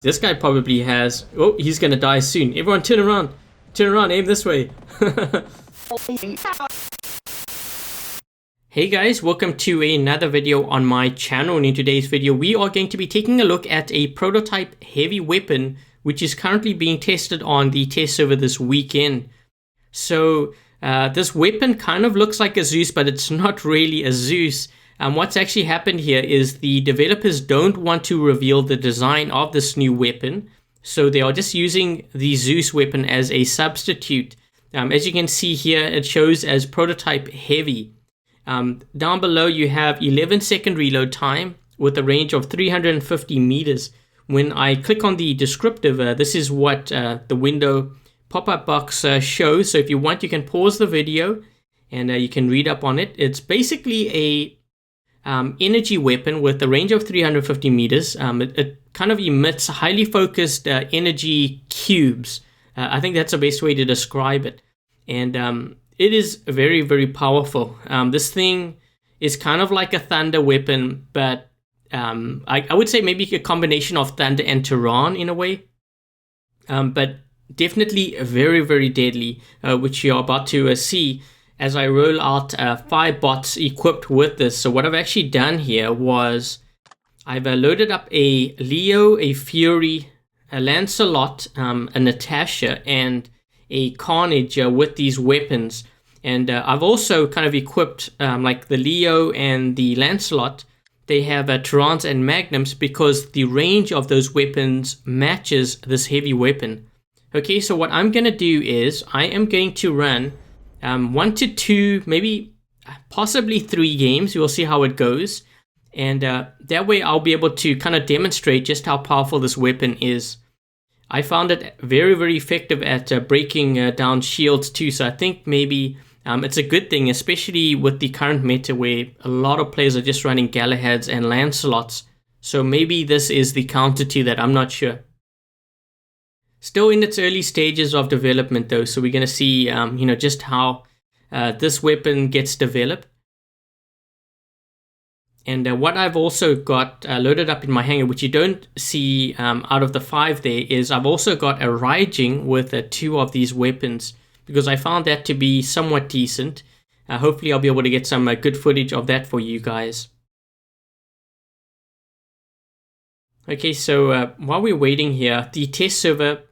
This guy probably has... Oh, he's gonna die soon. Everyone turn around. Turn around, aim this way. Hey guys, welcome to another video on my channel. And in today's video, we are going to be taking a look at a prototype heavy weapon, which is currently being tested on the test server this weekend. So this weapon kind of looks like a Zeus, but it's not really a Zeus. What's actually happened here is the developers don't want to reveal the design of this new weapon. So they are just using the Zeus weapon as a substitute. As you can see here, it shows as prototype heavy. Down below you have 11-second reload time with a range of 350 meters. When I click on the descriptive, this is what the window pop-up box shows. So if you want, you can pause the video and you can read up on it. It's basically a energy weapon with a range of 350 meters. It kind of emits highly focused energy cubes. I think that's the best way to describe it. And it is very, very powerful. This thing is kind of like a thunder weapon, but I would say maybe a combination of thunder and Tehran in a way. But definitely very, very deadly, which you're about to see as I roll out 5 bots equipped with this. So what I've actually done here was I've loaded up a Leo, a Fury, a Lancelot, a Natasha, and a Carnage with these weapons. And I've also kind of equipped like the Leo and the Lancelot. They have Tehrans and Magnums because the range of those weapons matches this heavy weapon. Okay, so what I'm going to do is I am going to run 1 to 2, maybe possibly 3 games. We'll see how it goes. And that way I'll be able to kind of demonstrate just how powerful this weapon is. I found it very, very effective at breaking down shields too. So I think maybe it's a good thing, especially with the current meta where a lot of players are just running Galahads and Lancelots. So maybe this is the counter to that, I'm not sure. Still in its early stages of development though, so we're going to see just how this weapon gets developed. And what I've also got loaded up in my hangar, which you don't see out of the 5 there, is I've also got a Raijing with 2 of these weapons, because I found that to be somewhat decent. Hopefully I'll be able to get some good footage of that for you guys. Okay, so while we're waiting here, the test server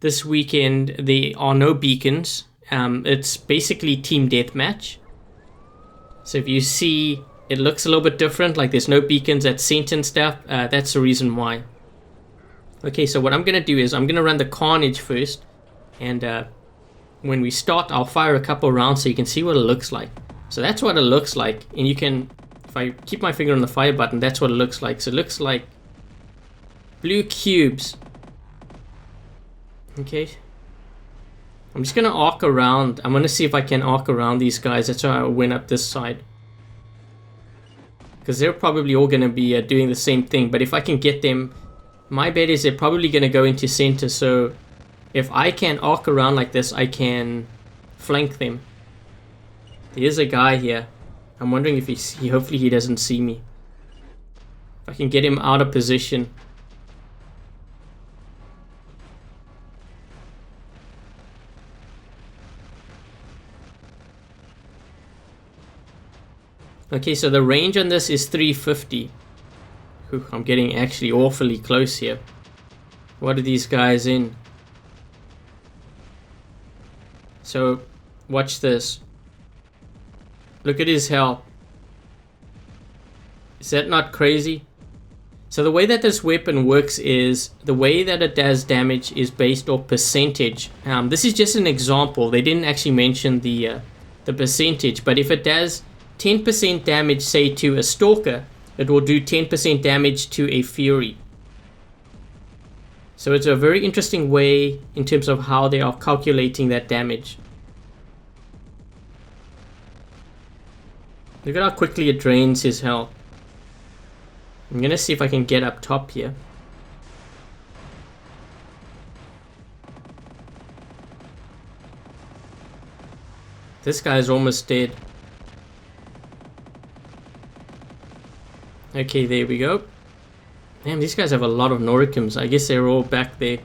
this weekend, there are no beacons. It's basically team deathmatch. So if you see, it looks a little bit different, like there's no beacons at center and stuff. That's the reason why. Okay, so what I'm going to do is I'm going to run the Carnage first. And when we start, I'll fire a couple rounds so you can see what it looks like. So that's what it looks like. And you can, if I keep my finger on the fire button, that's what it looks like. So it looks like blue cubes. Okay. I'm just going to arc around. I'm going to see if I can arc around these guys. That's why I went up this side. Because they're probably all going to be doing the same thing. But if I can get them, my bet is they're probably going to go into center. So if I can arc around like this, I can flank them. There's a guy here. I'm wondering if hopefully he doesn't see me. If I can get him out of position. Okay, so the range on this is 350. Ooh, I'm getting actually awfully close here. What are these guys in? So, watch this. Look at his health. Is that not crazy? So the way that this weapon works is, the way that it does damage is based off percentage. This is just an example. They didn't actually mention the percentage, but if it does 10% damage, say, to a Stalker, it will do 10% damage to a Fury. So it's a very interesting way in terms of how they are calculating that damage. Look at how quickly it drains his health. I'm going to see if I can get up top here. This guy's almost dead. Okay, there we go. Damn, these guys have a lot of Noricums. I guess they're all back there.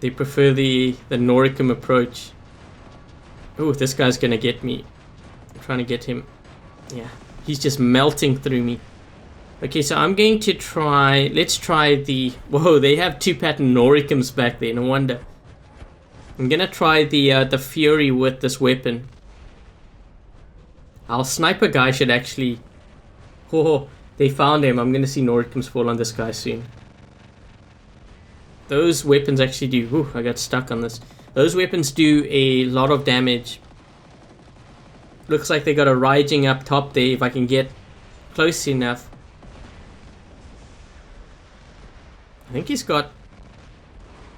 They prefer the Noricum approach. Oh, this guy's gonna get me. I'm trying to get him. Yeah, he's just melting through me. Okay, so I'm going to try... Let's try the... Whoa, they have 2-pattern Noricums back there. No wonder. I'm gonna try the Fury with this weapon. Our sniper guy should actually... Oh, they found him. I'm gonna see Noricums fall on this guy soon. Those weapons actually do... Ooh, I got stuck on this. Those weapons do a lot of damage. Looks like they got a Raijing up top there. If I can get close enough. I think he's got...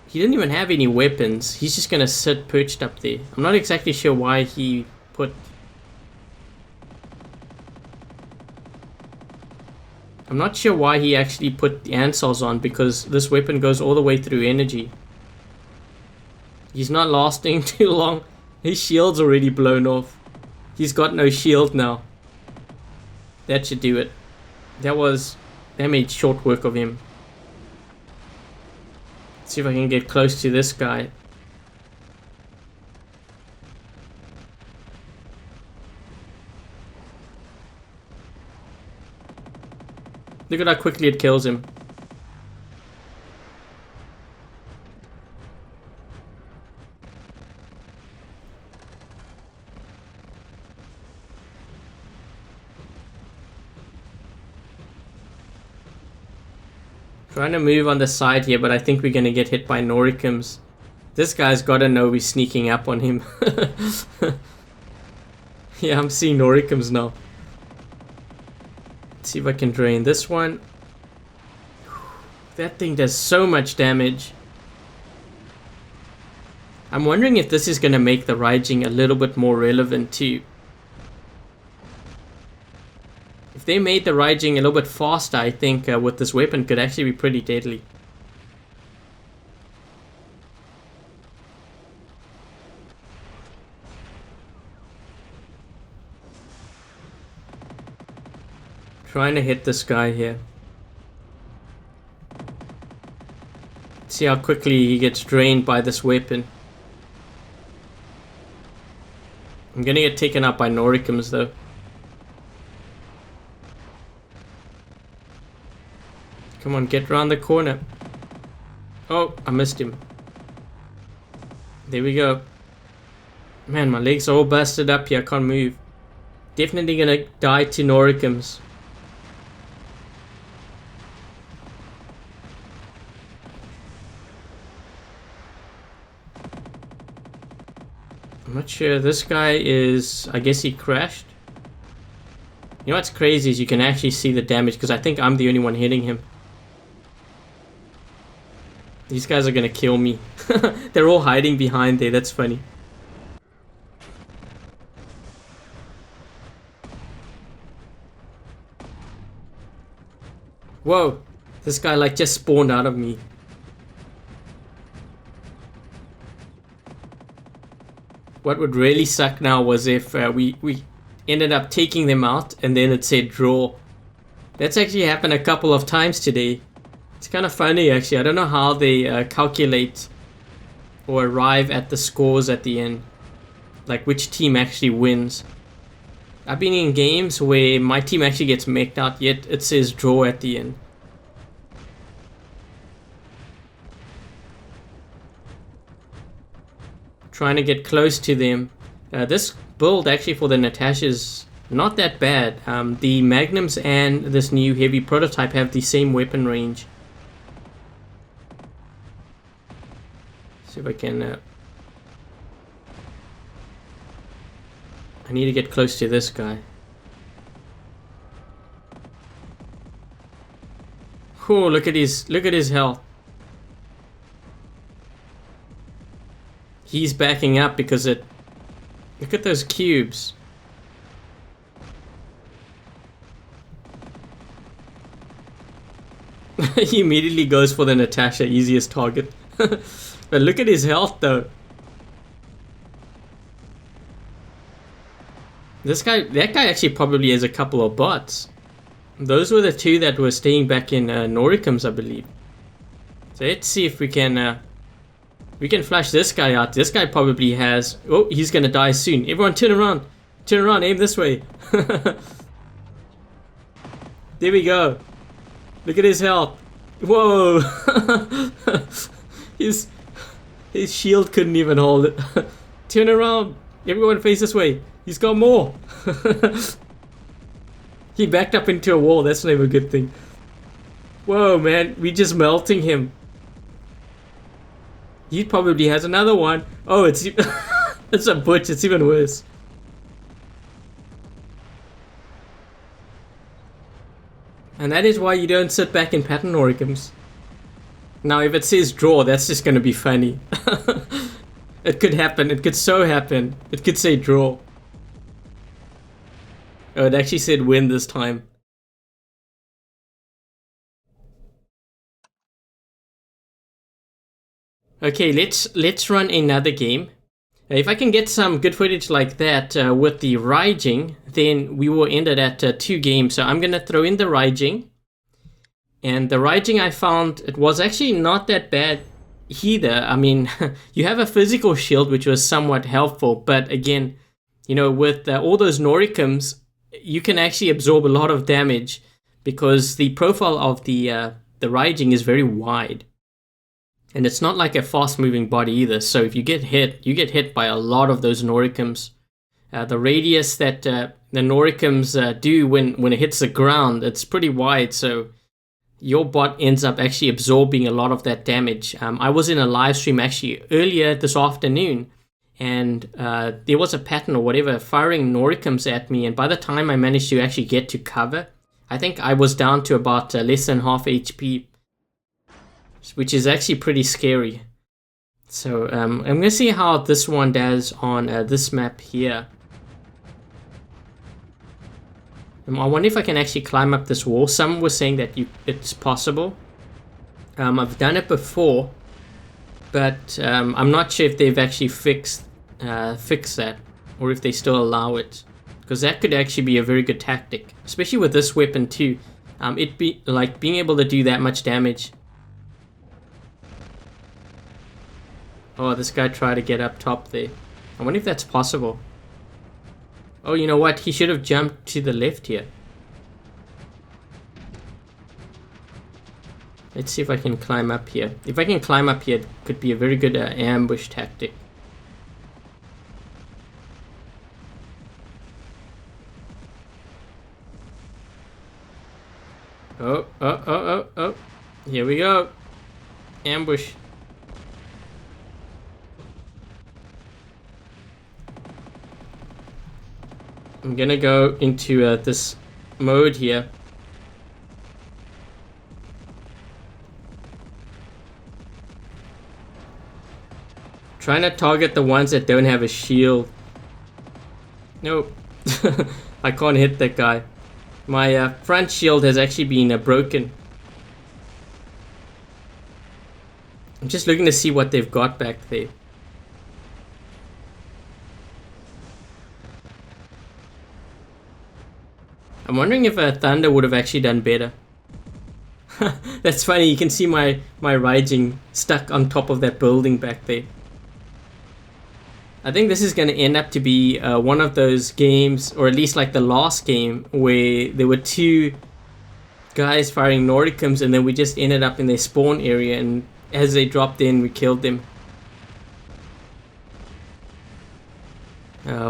He didn't even have any weapons. He's just gonna sit perched up there. I'm not exactly sure why he put... I'm not sure why he actually put the Ansols on, because this weapon goes all the way through energy. He's not lasting too long. His shield's already blown off. He's got no shield now. That should do it. That made short work of him. Let's see if I can get close to this guy. Look at how quickly it kills him. Trying to move on the side here, but I think we're going to get hit by Noricums. This guy's got to know we're sneaking up on him. Yeah, I'm seeing Noricums now. Let's see if I can drain this one. That thing does so much damage. I'm wondering if this is going to make the Raijing a little bit more relevant too. If they made the Raijing a little bit faster, I think with this weapon could actually be pretty deadly. Trying to hit this guy here. See how quickly he gets drained by this weapon. I'm gonna get taken up by Noricums though. Come on, get around the corner. Oh, I missed him. There we go. Man, my legs are all busted up here. I can't move. Definitely gonna die to Noricums. I'm not sure. This guy is... I guess he crashed. You know what's crazy is you can actually see the damage, because I think I'm the only one hitting him. These guys are gonna kill me. They're all hiding behind there. That's funny. Whoa. This guy like just spawned out of me. What would really suck now was if we ended up taking them out and then it said draw. That's actually happened a couple of times today. It's kind of funny actually. I don't know how they calculate or arrive at the scores at the end. Like which team actually wins. I've been in games where my team actually gets meked out, yet it says draw at the end. Trying to get close to them. This build actually for the Natasha's not that bad. The Magnums and this new heavy prototype have the same weapon range. See if I can... I need to get close to this guy. Oh, look at his health. He's backing up because it... Look at those cubes. He immediately goes for the Natasha, easiest target. But look at his health though. That guy actually probably has a couple of bots. Those were the two that were staying back in Noricums, I believe. So let's see if we can flash this guy out. This guy probably has... Oh, he's gonna die soon. Everyone turn around. Turn around, aim this way. There we go. Look at his health. Whoa. His shield couldn't even hold it. Turn around. Everyone face this way. He's got more. He backed up into a wall. That's never a good thing. Whoa, man. We're just melting him. He probably has another one. Oh, it's it's a butch. It's even worse. And that is why you don't sit back in pattern Noricums. Now, if it says draw, that's just going to be funny. It could happen. It could so happen. It could say draw. Oh, it actually said win this time. Okay, let's run another game. If I can get some good footage like that with the Raijing, then we will end it at 2 games. So I'm going to throw in the Raijing. And the Raijing, I found it was actually not that bad either. I mean, you have a physical shield, which was somewhat helpful. But again, you know, with all those Noricums, you can actually absorb a lot of damage because the profile of the Raijing is very wide. And it's not like a fast-moving body either. So if you get hit, you get hit by a lot of those Noricums. The radius that the Noricums do when it hits the ground, it's pretty wide. So your bot ends up actually absorbing a lot of that damage. I was in a live stream actually earlier this afternoon. And there was a pattern or whatever firing Noricums at me. And by the time I managed to actually get to cover, I think I was down to about less than half HP. Which is actually pretty scary. So I'm going to see how this one does on this map here. I wonder if I can actually climb up this wall. Some were saying that it's possible. I've done it before, but I'm not sure if they've actually fixed that, or if they still allow it, because that could actually be a very good tactic, especially with this weapon too. It'd be like being able to do that much damage. Oh, this guy tried to get up top there. I wonder if that's possible. Oh, you know what? He should have jumped to the left here. Let's see if I can climb up here. If I can climb up here, it could be a very good ambush tactic. Oh. Here we go. Ambush. I'm gonna go into this mode here. Trying to target the ones that don't have a shield. Nope. I can't hit that guy. My front shield has actually been broken. I'm just looking to see what they've got back there. I'm wondering if Thunder would have actually done better. That's funny, you can see my Raijing stuck on top of that building back there. I think this is going to end up to be one of those games, or at least like the last game, where there were 2 guys firing Noricums and then we just ended up in their spawn area, and as they dropped in we killed them.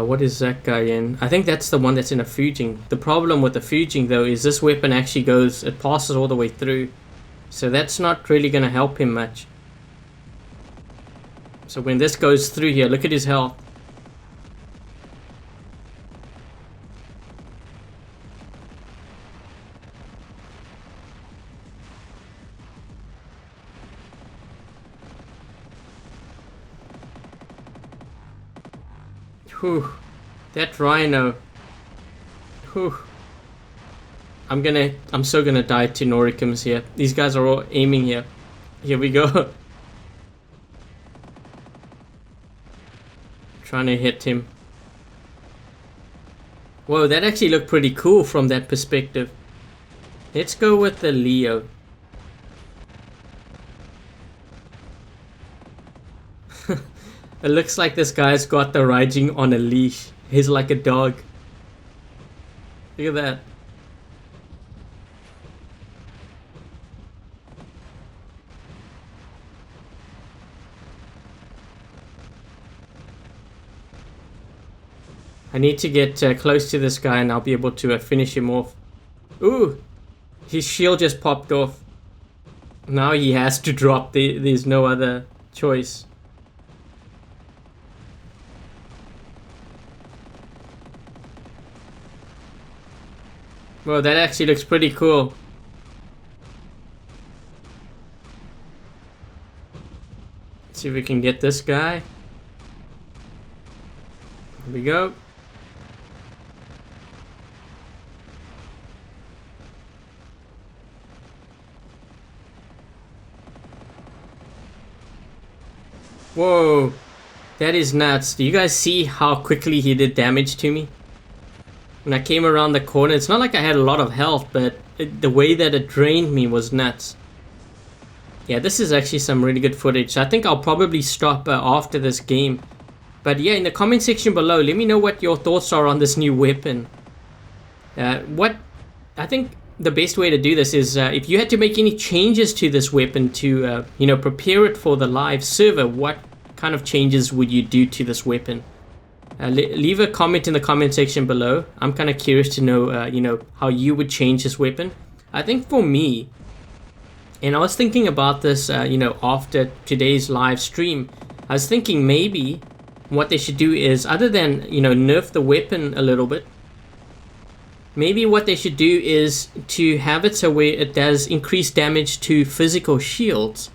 What is that guy in? I think that's the one that's in a Fujing. The problem with the Fujing though is this weapon actually it passes all the way through. So that's not really going to help him much. So when this goes through here, look at his health. Whew. That rhino. Whew. I'm so gonna die to Noricums here. These guys are all aiming here. Here we go. Trying to hit him. Whoa, that actually looked pretty cool from that perspective. Let's go with the Leo. It looks like this guy's got the Raijin on a leash. He's like a dog. Look at that. I need to get close to this guy and I'll be able to finish him off. Ooh! His shield just popped off. Now he has to drop. There's no other choice. Well, that actually looks pretty cool. Let's see if we can get this guy. Here we go. Whoa, that is nuts. Do you guys see how quickly he did damage to me? When I came around the corner, it's not like I had a lot of health, but the way that it drained me was nuts. Yeah, this is actually some really good footage. So I think I'll probably stop after this game. But yeah, in the comment section below, let me know what your thoughts are on this new weapon. I think the best way to do this is if you had to make any changes to this weapon to prepare it for the live server, what kind of changes would you do to this weapon? Leave a comment in the comment section below. I'm kind of curious to know how you would change this weapon. I think for me, and I was thinking about this after today's live stream, I was thinking maybe what they should do is, other than nerf the weapon a little bit, maybe what they should do is to have it so where it does increased damage to physical shields.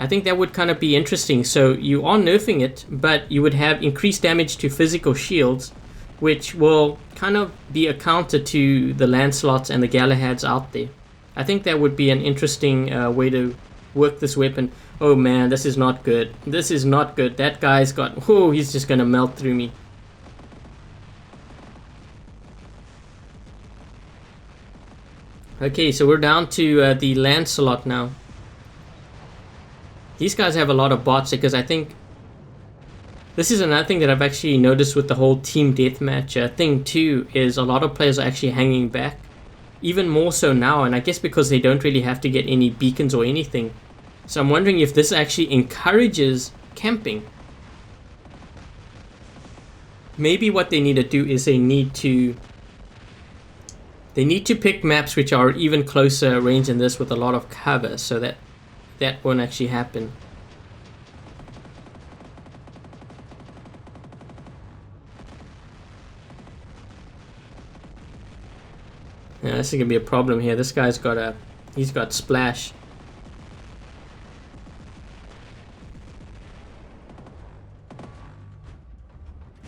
I think that would kind of be interesting. So you are nerfing it, but you would have increased damage to physical shields, which will kind of be a counter to the Lancelots and the Galahads out there. I think that would be an interesting way to work this weapon. Oh man, this is not good. This is not good. That guy's got... Oh, he's just gonna melt through me. Okay, so we're down to the Lancelot now. These guys have a lot of bots because I think this is another thing that I've actually noticed with the whole team deathmatch thing too, is a lot of players are actually hanging back. Even more so now, and I guess because they don't really have to get any beacons or anything. So I'm wondering if this actually encourages camping. Maybe what they need to do is they need to pick maps which are even closer range than this with a lot of cover, so that won't actually happen. Yeah, this is gonna be a problem here. This guy's got he's got splash.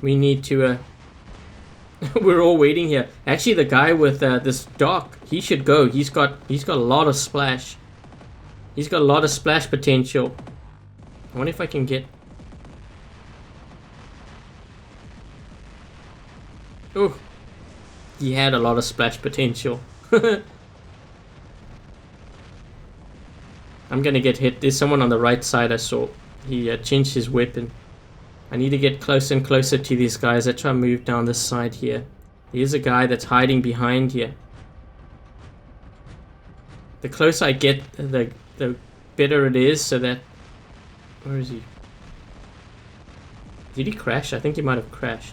We need to we're all waiting here. Actually, the guy with this dock, he should go. He's got a lot of splash. He's got a lot of splash potential. I wonder if I can get... Oh, he had a lot of splash potential. I'm gonna get hit. There's someone on the right side I saw. He changed his weapon. I need to get closer and closer to these guys. I try to move down this side here. There's a guy that's hiding behind here. The closer I get, the better it is, so that... Where is he? Did he crash? I think he might have crashed.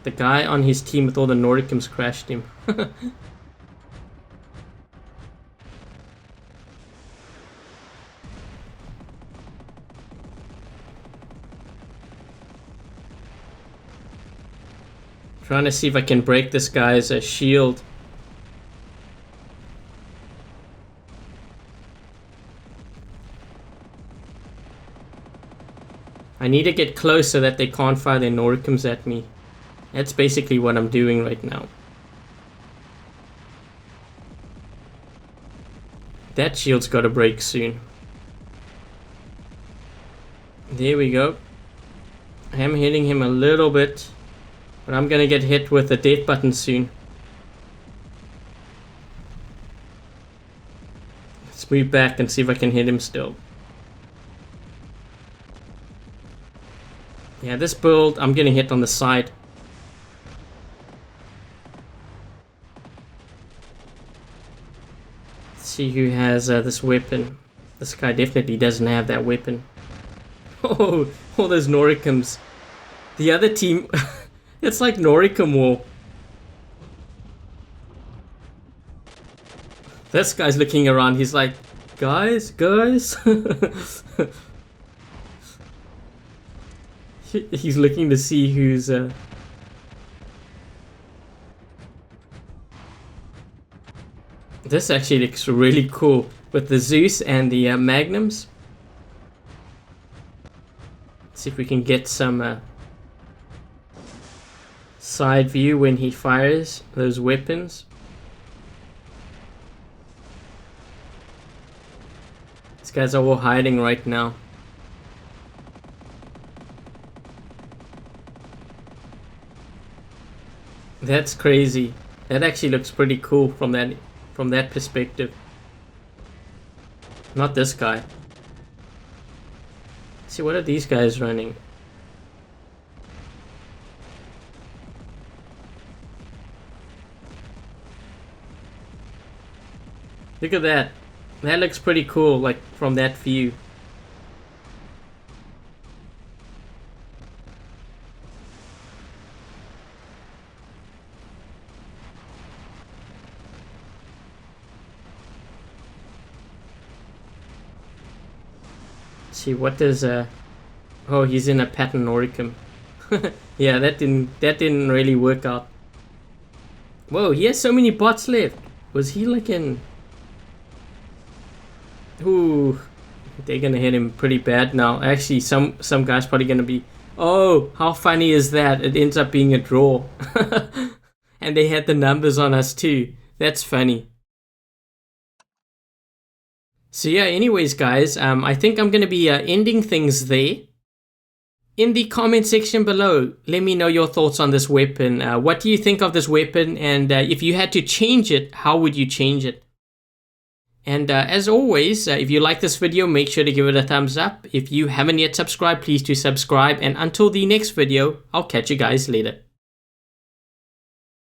The guy on his team with all the Nordicums crashed him. Trying to see if I can break this guy's shield. I need to get close so that they can't fire their Nordicums at me. That's basically what I'm doing right now. That shield's got to break soon. There we go. I am hitting him a little bit, but I'm gonna get hit with the death button soon. Let's move back and see if I can hit him still. Yeah, this build, I'm getting hit on the side. Let's see who has this weapon. This guy definitely doesn't have that weapon. Oh, all those Noricums. The other team, it's like Noricum war. This guy's looking around, he's like, guys. He's looking to see who's... This actually looks really cool with the Zeus and the Magnums. Let's see if we can get some side view when he fires those weapons. These guys are all hiding right now. That's crazy. That actually looks pretty cool from that perspective. Not this guy. Let's see, what are these guys running? Look at that. That looks pretty cool, like from that view. See, what does oh, he's in a pattern Noricum. Yeah, that didn't really work out. Whoa, he has so many bots left. Was he like in... Ooh, they're gonna hit him pretty bad now. Actually, some guy's probably gonna be... Oh, how funny is that? It ends up being a draw. And they had the numbers on us too. That's funny. So yeah, anyways guys, I think I'm going to be ending things there. In the comment section below, let me know your thoughts on this weapon. What do you think of this weapon? And if you had to change it, how would you change it? And as always, if you like this video, make sure to give it a thumbs up. If you haven't yet subscribed, please do subscribe. And until the next video, I'll catch you guys later.